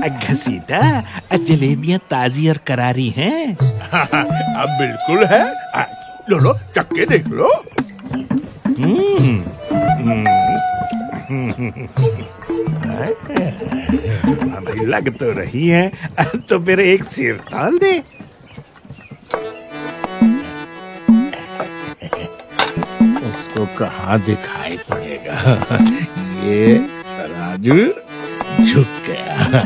घसीटा, जलेबियां ताजी और करारी हैं। अब बिल्कुल है। लो लो, चक्के देख लो। भाई लग तो रही है, तो फिर एक सिर ताल दे। उसको कहाँ दिखाई पड़ेगा। ये तराजू झुक गया।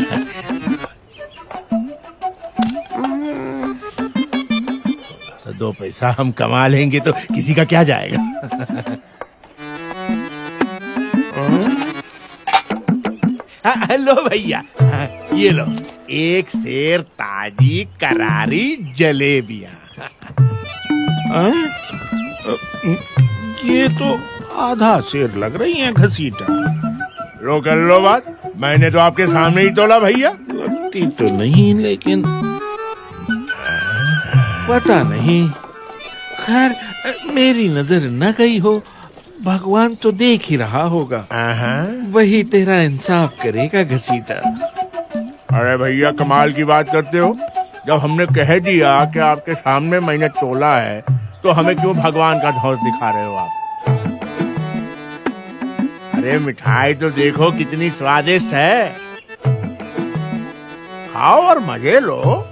दो पैसा हम कमा लेंगे तो किसी का क्या जाएगा। लो भैया, ये लो, एक सेर ताजी करारी जलेबियां। ये तो आधा सेर लग रही हैं घसीटा। लो कर लो बात, मैंने तो आपके सामने ही तोला भैया। लगती तो नहीं, लेकिन पता नहीं। खैर, मेरी नजर न गई हो, भगवान तो देख ही रहा होगा। वही तेरा इंसाफ करेगा घसीटा। अरे भैया, कमाल की बात करते हो। जब हमने कह दिया कि आपके सामने मैंने तोला है, तो हमें क्यों भगवान का धौंस दिखा रहे हो आप? अरे मिठाई तो देखो कितनी स्वादिष्ट है। खाओ और मजे लो।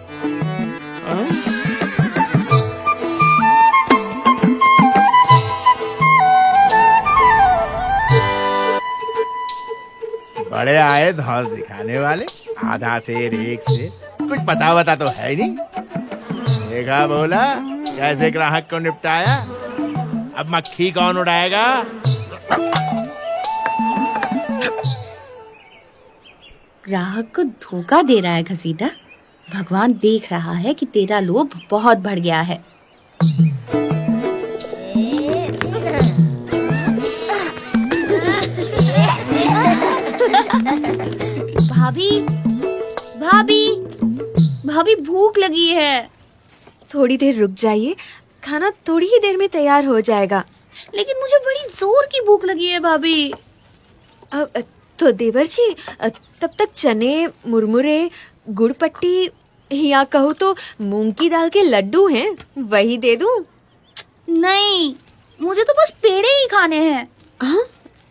बड़े आए धौंस दिखाने वाले। आधा सेर, एक सेर, कुछ पता वता तो है नहीं। देखा बोला कैसे ग्राहक को निपटाया। अब मक्खी कौन उड़ाएगा? ग्राहक को धोखा दे रहा है घसीटा। भगवान देख रहा है कि तेरा लोभ बहुत बढ़ गया है। भाभी, भाभी, भाभी भूख लगी है। थोड़ी देर रुक जाइए, खाना थोड़ी ही देर में तैयार हो जाएगा। लेकिन मुझे बड़ी जोर की भूख लगी है भाभी। तो देवर जी, तब तक चने, मुरमुरे, गुड़ पट्टी या कहो तो मूंग की दाल के लड्डू हैं, वही दे दूं? नहीं, मुझे तो बस पेड़े ही खाने हैं। हाँ,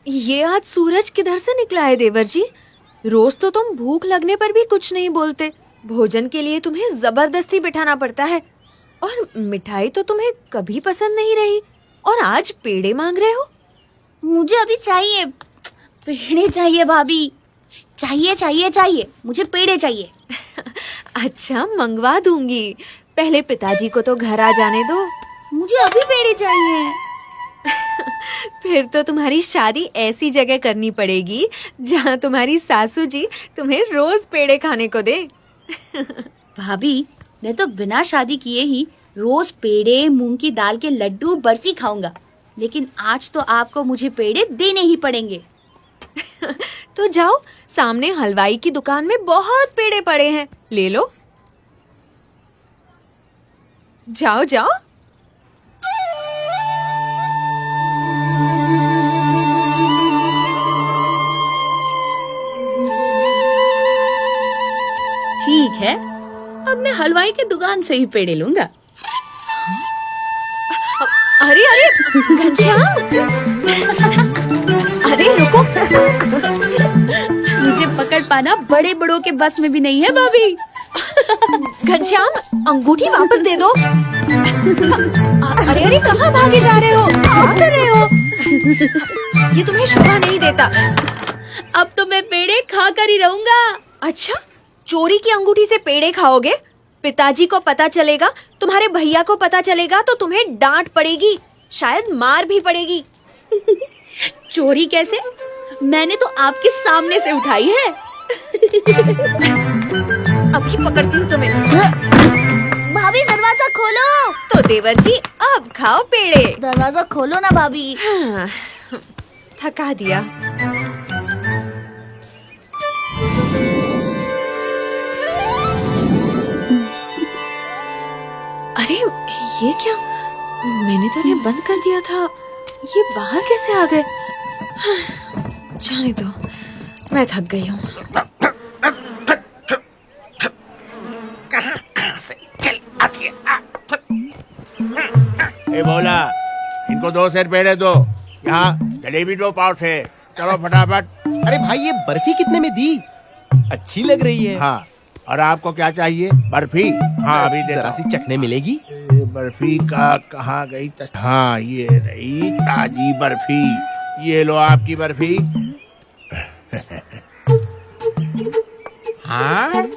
ये आज सूरज किधर से निकला है देवर जी? रोज तो तुम भूख लगने पर भी कुछ नहीं बोलते। भोजन के लिए तुम्हें जबरदस्ती बिठाना पड़ता है। और मिठाई तो तुम्हें कभी पसंद नहीं रही, और आज पेड़े मांग रहे हो? मुझे अभी चाहिए, पेड़े चाहिए भाभी। चाहिए चाहिए चाहिए, मुझे पेड़े चाहिए। अच्छा, मंगवा दूंगी। पहले पिताजी को तो घर आ जाने दो। मुझे अभी पेड़े चाहिए। फिर तो तुम्हारी शादी ऐसी जगह करनी पड़ेगी जहाँ तुम्हारी सासू जी तुम्हें रोज पेड़े खाने को दे। भाभी, मैं तो बिना शादी किए ही रोज पेड़े, मूंग की दाल के लड्डू, बर्फी खाऊंगा। लेकिन आज तो आपको मुझे पेड़े देने ही पड़ेंगे। तो जाओ, सामने हलवाई की दुकान में बहुत पेड़े पड़े हैं, ले लो। जाओ जाओ। ठीक है, अब मैं हलवाई की दुकान से ही पेड़े लूंगा। अरे अरे घनश्याम, अरे रुको। मुझे पकड़ पाना बड़े बड़ों के बस में भी नहीं है भाभी। घनश्याम, अंगूठी वापस दे दो। अरे अरे, कहाँ भागे जा रहे हो? क्या कर रहे हो? ये तुम्हें शोभा नहीं देता। अब तो मैं पेड़े खा कर ही रहूंगा। अच्छा, चोरी की अंगूठी से पेड़े खाओगे? पिताजी को पता चलेगा, तुम्हारे भैया को पता चलेगा तो तुम्हें डांट पड़ेगी, शायद मार भी पड़ेगी। चोरी कैसे? मैंने तो आपके सामने से उठाई है। अभी पकड़ती हूँ तुम्हें। भाभी, दरवाजा खोलो। तो देवर जी, अब खाओ पेड़े। दरवाजा खोलो ना भाभी। हाँ, थका दिया। अरे ये क्या? मैंने तो इन्हें बंद कर दिया था, ये बाहर कैसे आ गए? जाने दो, मैं थक गई हूँ। ये बोला, इनको 2 सेर पेड़े दो। यहाँ जलेबी 2 पाव थे। चलो फटाफट। अरे भाई ये बर्फी कितने में दी? अच्छी लग रही है। हाँ, और आपको क्या चाहिए? बर्फी? हाँ अभी देता जरा हूँ। सी चखने मिलेगी? ये बर्फी का कहाँ गई? हाँ ये रही ताजी बर्फी। ये लो आपकी बर्फी। हाँ,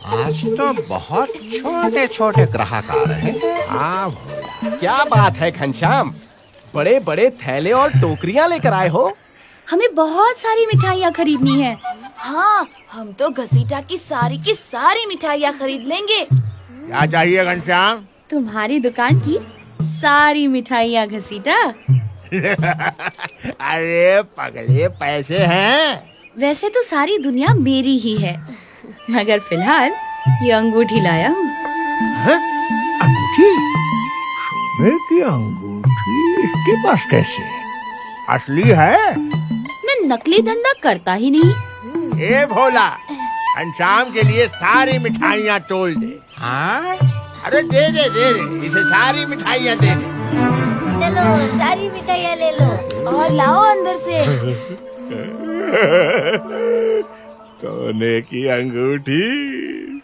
आज तो बहुत छोटे छोटे ग्राहक आ रहे हैं। हाँ भोला। क्या बात है घनश्याम, बड़े बड़े थैले और टोकरियां लेकर आए हो। हमें बहुत सारी मिठाइयाँ खरीदनी है। हाँ, हम तो घसीटा की सारी मिठाइयाँ खरीद लेंगे। क्या चाहिए घनश्याम? तुम्हारी दुकान की सारी मिठाइयाँ घसीटा। अरे पगले, पैसे हैं? वैसे तो सारी दुनिया मेरी ही है, मगर फिलहाल ये अंगूठी लाया हूँ। अंगूठी? सोने की अंगूठी इसके पास कैसे? असली है? मैं नकली धंधा करता ही नहीं। ए भोला, घनश्याम के लिए सारी मिठाइयाँ तोल दे। हाँ, अरे दे दे दे दे, इसे सारी मिठाइयाँ दे दे। चलो सारी मिठाइयाँ ले लो और लाओ अंदर से। सोने की अंगूठी,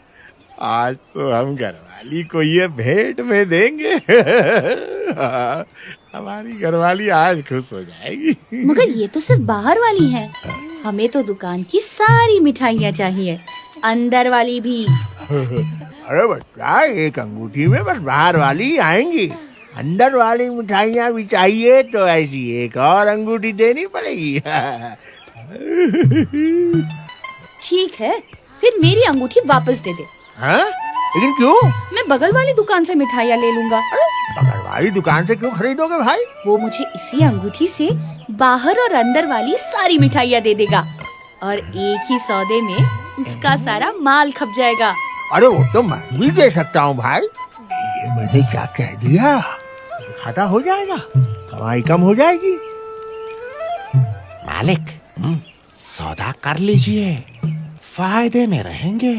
आज तो हम घरवाली को ये भेंट में देंगे। हमारी घरवाली आज खुश हो जाएगी। मगर ये तो सिर्फ बाहर वाली है, हमें तो दुकान की सारी मिठाइयाँ चाहिए, अंदर वाली भी। अरे बच्चा, एक अंगूठी में बस बाहर वाली आएंगी, अंदर वाली मिठाइयाँ भी चाहिए तो ऐसी एक और अंगूठी देनी पड़ेगी। ठीक है, फिर मेरी अंगूठी वापस दे दे। हाँ? लेकिन क्यों? मैं बगल वाली दुकान से मिठाइयाँ ले लूंगा। बगल वाली दुकान से क्यों खरीदोगे भाई? वो मुझे इसी अंगूठी से बाहर और अंदर वाली सारी मिठाइयाँ दे देगा और एक ही सौदे में उसका सारा माल खप जाएगा। अरे वो तो मैं भी दे सकता हूँ भाई। ये मैंने क्या कह दिया? घाटा हो जाएगा, कमाई कम हो जाएगी। मालिक, सौदा कर लीजिए, फायदे में रहेंगे।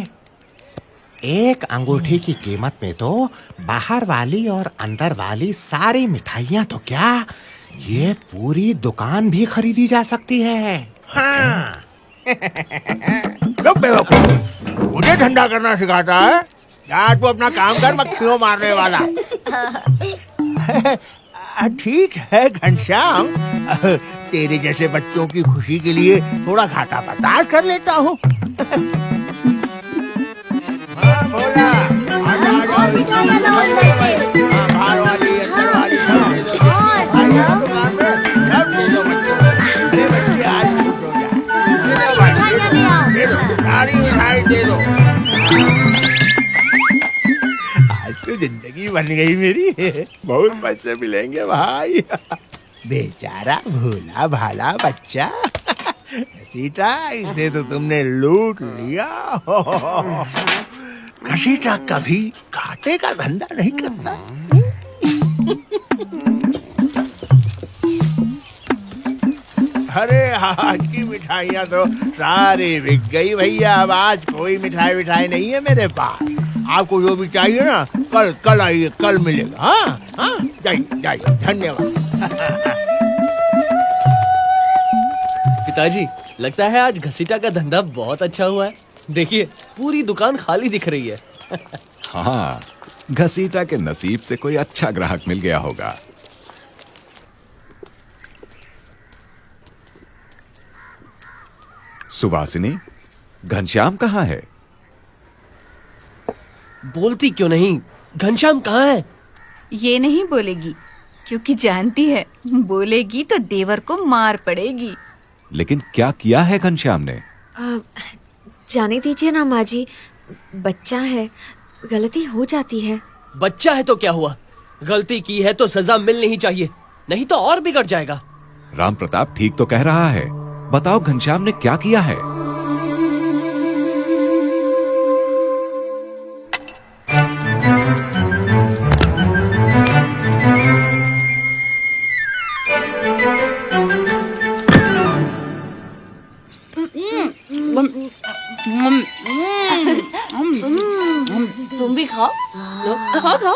एक अंगूठी की कीमत में तो बाहर वाली और अंदर वाली सारी मिठाइयाँ तो क्या, ये पूरी दुकान भी खरीदी जा सकती है। हाँ। चुप बेवकूफ, मुझे धंधा करना सिखाता है? या तू अपना काम कर, मक्खियों मारने वाला। ठीक है घनश्याम, तेरे जैसे बच्चों की खुशी के लिए थोड़ा घाटा बर्दाश्त कर लेता हूँ। हाँ, बोला, और मिठाइयाँ लाओ अंदर से। बाहर वाली, अंदर वाली, सब दे दो। भाई, आप दुकान में सब दे दो बच्चों को। अरे बच्चे आज खुश हो जाए। दे दो भाई, दे दो, सारी मिठाई दे दो। आज तो जिंदगी बन गई मेरी, बहुत पैसे मिलेंगे भाई। बेचारा भोला भाला बच्चा, घसीटा, इसे तो तुमने लूट लिया। घसीटा कभी घाटे का धंधा नहीं करता। अरे आज की मिठाइयाँ तो सारी बिक गई भैया। अब आज कोई मिठाई नहीं है मेरे पास। आपको जो भी चाहिए ना, कल आइए, कल मिलेगा। हाँ हाँ, जाइए, धन्यवाद। पिताजी, लगता है आज घसीटा का धंधा बहुत अच्छा हुआ है। देखिए, पूरी दुकान खाली दिख रही है। हाँ, घसीटा के नसीब से कोई अच्छा ग्राहक मिल गया होगा। सुवासिनी, घनश्याम कहाँ है? बोलती क्यों नहीं? घनश्याम कहाँ है? ये नहीं बोलेगी, क्योंकि जानती है बोलेगी तो देवर को मार पड़ेगी। लेकिन क्या किया है घनश्याम ने? जाने दीजिए ना माँ जी, बच्चा है, गलती हो जाती है। बच्चा है तो क्या हुआ? गलती की है तो सजा मिलनी ही चाहिए, नहीं तो और बिगड़ जाएगा। राम प्रताप ठीक तो कह रहा है। बताओ घनश्याम ने क्या किया है? तुम भी खाओ। लो, खाओ खाओ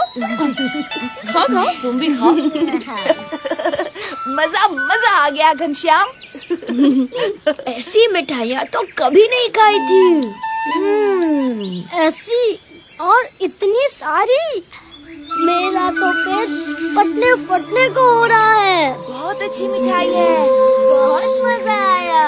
खाओ खाओ, तुम भी खाओ। मजा मजा आ गया घनश्याम। ऐसी मिठाइयाँ तो कभी नहीं खाई थी। ऐसी और इतनी सारी, मेरा तो पेट फटने फटने को हो रहा है। बहुत अच्छी मिठाई है। बहुत मजा आया।